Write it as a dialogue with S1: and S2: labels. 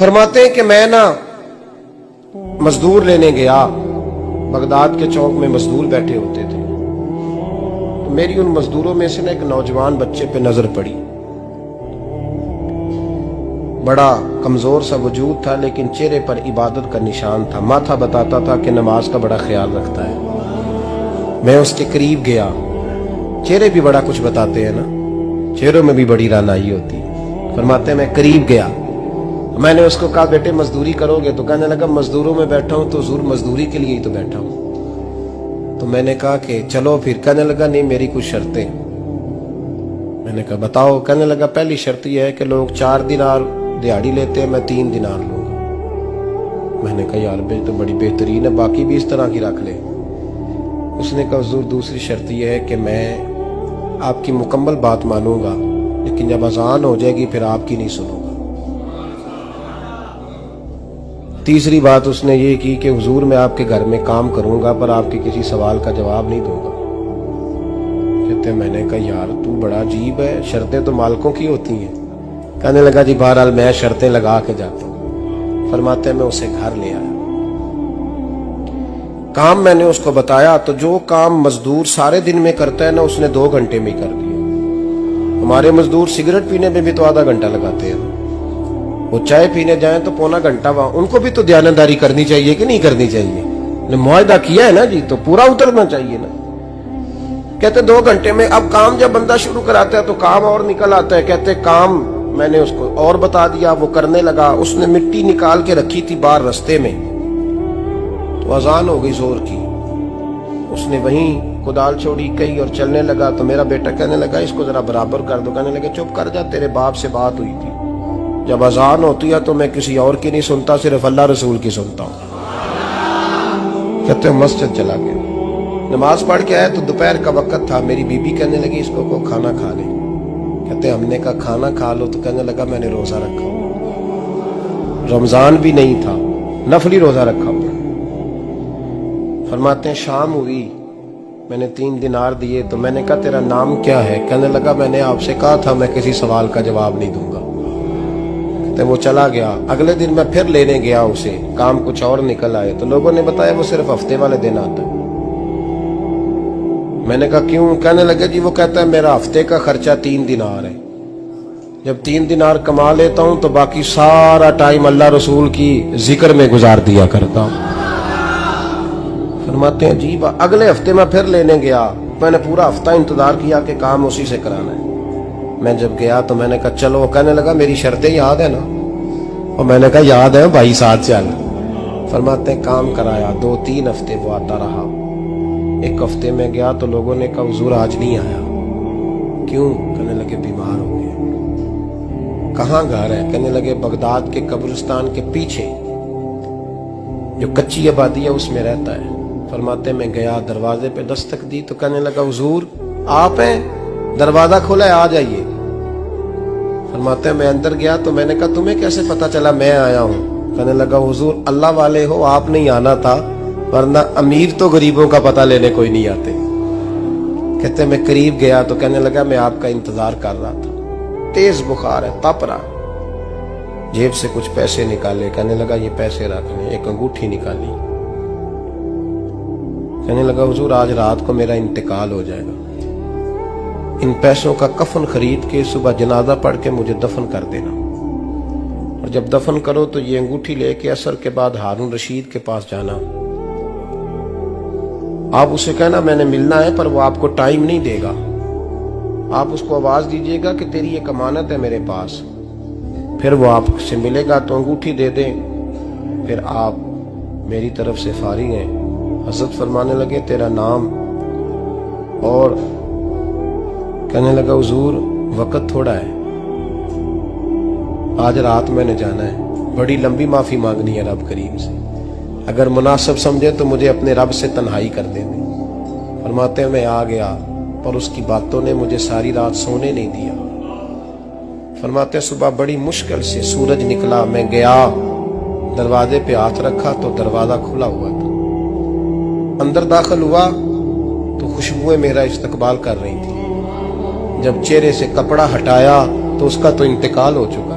S1: فرماتے ہیں کہ میں نا مزدور لینے گیا، بغداد کے چوک میں مزدور بیٹھے ہوتے تھے، تو میری ان مزدوروں میں سے نا ایک نوجوان بچے پہ نظر پڑی۔ بڑا کمزور سا وجود تھا لیکن چہرے پر عبادت کا نشان تھا، ماتھا بتاتا تھا کہ نماز کا بڑا خیال رکھتا ہے۔ میں اس کے قریب گیا، چہرے بھی بڑا کچھ بتاتے ہیں نا، چہروں میں بھی بڑی رانائی ہوتی ہے۔ فرماتے ہیں میں قریب گیا، میں نے اس کو کہا بیٹے مزدوری کرو گے؟ تو کہنے لگا مزدوروں میں بیٹھا ہوں تو حضور مزدوری کے لیے ہی تو بیٹھا ہوں۔ تو میں نے کہا کہ چلو پھر۔ کہنے لگا نہیں میری کچھ شرطیں۔ میں نے کہا بتاؤ؟ کہنے لگا پہلی شرط یہ ہے کہ لوگ 4 دینار دیہاڑی لیتے ہیں، میں 3 دینار لوں گا۔ میں نے کہا یار بھائی تو بڑی بہترین ہے، باقی بھی اس طرح کی رکھ لے۔ اس نے کہا حضور دوسری شرط یہ ہے کہ میں آپ کی مکمل بات مانوں گا لیکن جب اذان ہو جائے گی پھر آپ کی نہیں سنوں گا۔ تیسری بات اس نے یہ کی کہ حضور میں آپ کے گھر میں کام کروں گا پر آپ کے کسی سوال کا جواب نہیں دوں گا۔ کہتے میں نے کہا یار تو بڑا عجیب ہے، شرطیں تو مالکوں کی ہوتی ہیں۔ کہنے لگا جی بہرحال میں شرطیں لگا کے جاتا ہوں۔ فرماتے ہیں میں اسے گھر لے آیا، کام میں نے اس کو بتایا تو جو کام مزدور سارے دن میں کرتا ہے نا اس نے 2 گھنٹے میں کر دیا۔ ہمارے مزدور سگریٹ پینے میں بھی تو آدھا گھنٹہ لگاتے ہیں، وہ چائے پینے جائیں تو پونا گھنٹہ وہاں۔ ان کو بھی تو دیانتداری کرنی چاہیے کہ نہیں کرنی چاہیے؟ نے معاہدہ کیا ہے نا جی تو پورا اترنا چاہیے نا۔ کہتے 2 گھنٹے میں۔ اب کام جب بندہ شروع کراتا ہے تو کام اور نکل آتا ہے۔ کہتے کام میں نے اس کو اور بتا دیا، وہ کرنے لگا۔ اس نے مٹی نکال کے رکھی تھی باہر رستے میں، تو اذان ہو گئی زور کی، اس نے وہیں کدال چھوڑی کہی اور چلنے لگا۔ تو میرا بیٹا کہنے لگا اس کو ذرا برابر کر دو۔ کہنے لگا چپ کر جا، تیرے باپ سے بات ہوئی تھی، جب اذان ہوتی ہے تو میں کسی اور کی نہیں سنتا، صرف اللہ رسول کی سنتا ہوں۔ کہتے ہیں مسجد چلا گیا، نماز پڑھ کے آیا تو دوپہر کا وقت تھا۔ میری بیوی کہنے لگی اس کو کھانا کھا لے۔ کہتے ہم نے کہا کھانا کھا لو، تو کہنے لگا میں نے روزہ رکھا ہوا، رمضان بھی نہیں تھا، نفلی روزہ رکھا ہوا۔ فرماتے ہیں شام ہوئی، میں نے 3 دینار دیے تو میں نے کہا تیرا نام کیا ہے؟ کہنے لگا میں نے آپ سے کہا تھا میں کسی سوال کا جواب نہیں دوں گا۔ کہتے وہ چلا گیا۔ اگلے دن میں پھر لینے گیا اسے، کام کچھ اور نکل آئے تو لوگوں نے بتایا وہ صرف ہفتے والے دن آتا ہے۔ میں نے کہا کیوں؟ کہنے لگا جی وہ کہتا ہے میرا ہفتے کا خرچہ 3 دینار ہے، جب 3 دینار کما لیتا ہوں تو باقی سارا ٹائم اللہ رسول کی ذکر میں گزار دیا کرتا ہوں۔ فرماتے ہیں عجیب۔ اگلے ہفتے میں پھر لینے گیا، میں نے پورا ہفتہ انتظار کیا کہ کام اسی سے کرانا ہے۔ میں جب گیا تو میں نے کہا چلو، کہنے لگا میری شرطیں یاد ہے نا؟ اور میں نے کہا یاد ہے بھائی ساتھ چل۔ فرماتے ہیں کام کرایا، 2-3 ہفتے وہ آتا رہا۔ ایک ہفتے میں گیا تو لوگوں نے کہا حضور آج نہیں آیا، کیوں؟ کہنے لگے بیمار ہو گئے۔ کہاں گھر ہے؟ کہنے لگے بغداد کے قبرستان کے پیچھے جو کچی آبادی ہے اس میں رہتا ہے۔ فرماتے میں گیا، دروازے پہ دستک دی تو کہنے لگا حضور آپ ہیں؟ دروازہ کھولا ہے آ جائیے۔ فرماتے ہیں میں اندر گیا تو میں نے کہا تمہیں کیسے پتا چلا میں آیا ہوں؟ کہنے لگا حضور اللہ والے ہو آپ نہیں آنا تھا، ورنہ امیر تو غریبوں کا پتہ لینے کوئی نہیں آتے۔ کہتے میں قریب گیا تو کہنے لگا میں آپ کا انتظار کر رہا تھا، تیز بخار ہے، تپ رہا۔ جیب سے کچھ پیسے نکالے، کہنے لگا یہ پیسے رکھ لیں۔ ایک انگوٹھی نکالی، کہنے لگا حضور آج رات کو میرا انتقال ہو جائے گا، ان پیسوں کا کفن خرید کے صبح جنازہ پڑھ کے مجھے دفن کر دینا، اور جب دفن کرو تو یہ انگوٹھی لے کے عصر کے بعد ہارون رشید کے پاس جانا، آپ اسے کہنا میں نے ملنا ہے پر وہ آپ کو ٹائم نہیں دے گا، آپ اس کو آواز دیجئے گا کہ تیری ایک امانت ہے میرے پاس، پھر وہ آپ سے ملے گا تو انگوٹھی دے دیں، پھر آپ میری طرف سے فارغ ہیں۔ حضرت فرمانے لگے تیرا نام؟ اور کہنے لگا حضور وقت تھوڑا ہے، آج رات میں نے جانا ہے، بڑی لمبی معافی مانگنی ہے رب کریم سے، اگر مناسب سمجھے تو مجھے اپنے رب سے تنہائی کر دے دیں۔ فرماتے ہیں میں آ گیا پر اس کی باتوں نے مجھے ساری رات سونے نہیں دیا۔ فرماتے ہیں صبح بڑی مشکل سے سورج نکلا، میں گیا دروازے پہ ہاتھ رکھا تو دروازہ کھلا ہوا تھا، اندر داخل ہوا تو خوشبوئیں میرا استقبال کر رہی تھی، جب چہرے سے کپڑا ہٹایا تو اس کا تو انتقال ہو چکا،